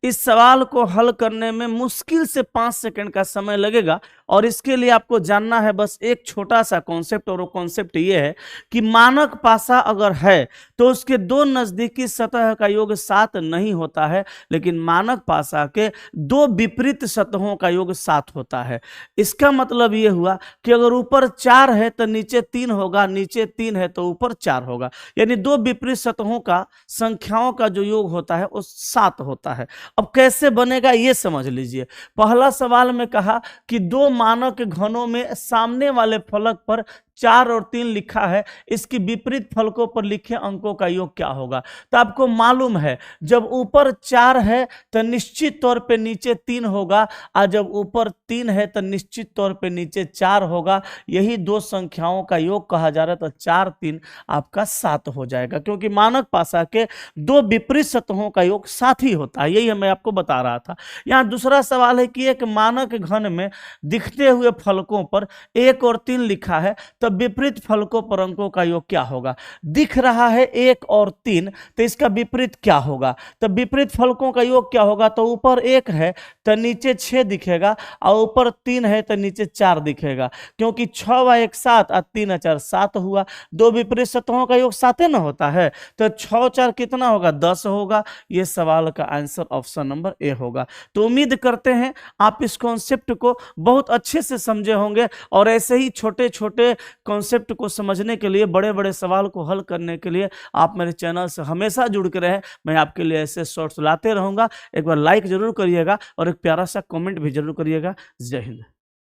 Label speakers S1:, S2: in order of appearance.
S1: इस सवाल को हल करने में मुश्किल से 5 सेकंड का समय लगेगा और इसके लिए आपको जानना है बस एक छोटा सा कॉन्सेप्ट, और वो कॉन्सेप्ट ये है कि मानक पासा अगर है तो उसके दो नजदीकी सतह का योग 7 नहीं होता है, लेकिन मानक पासा के दो विपरीत सतहों का योग 7 होता है। इसका मतलब ये हुआ कि अगर ऊपर 4 है तो नीचे 3 होगा, नीचे 3 है तो ऊपर 4 होगा, यानी दो विपरीत सतहों का संख्याओं का जो योग होता है वो 7 होता है। अब कैसे बनेगा ये समझ लीजिए। पहला सवाल में कहा कि दो मानक घनों में सामने वाले फलक पर 4 और 3 लिखा है, इसकी विपरीत फलकों पर लिखे अंकों का योग क्या होगा। तो आपको मालूम है जब ऊपर 4 है तो निश्चित तौर पे नीचे 3 होगा, और जब ऊपर 3 है तो निश्चित तौर पे नीचे 4 होगा। यही दो संख्याओं का योग कहा जा रहा है। तो 4 3 आपका 7 हो जाएगा, क्योंकि मानक पासा के दो विपरीत सतहों का योग 7 ही होता है। यही मैं आपको बता रहा था। यहाँ दूसरा सवाल है कि एक मानक घन में दिखते हुए फलकों पर 1 और 3 लिखा है, तो विपरीत फलकों पर अंकों का योग क्या होगा। दिख रहा है 1 और 3, तो इसका विपरीत क्या होगा। तो विपरीत फलकों का योग क्या होगा, तो ऊपर 1 है तो नीचे 6 दिखेगा, और ऊपर 3 है तो नीचे 4 दिखेगा, क्योंकि 6 व 1 7 और 3 4 7 हुआ। दो विपरीत सतहों का योग 7 न होता है, तो 6 4 कितना होगा, 10 होगा। यह सवाल का आंसर ऑप्शन नंबर ए होगा। तो उम्मीद करते हैं आप इस कॉन्सेप्ट को बहुत अच्छे से समझे होंगे, और ऐसे ही छोटे छोटे कॉन्सेप्ट को समझने के लिए, बड़े बड़े सवाल को हल करने के लिए आप मेरे चैनल से हमेशा जुड़ के रहें। मैं आपके लिए ऐसे शॉर्ट्स लाते रहूंगा। एक बार लाइक जरूर करिएगा और एक प्यारा सा कमेंट भी जरूर करिएगा। जय हिंद।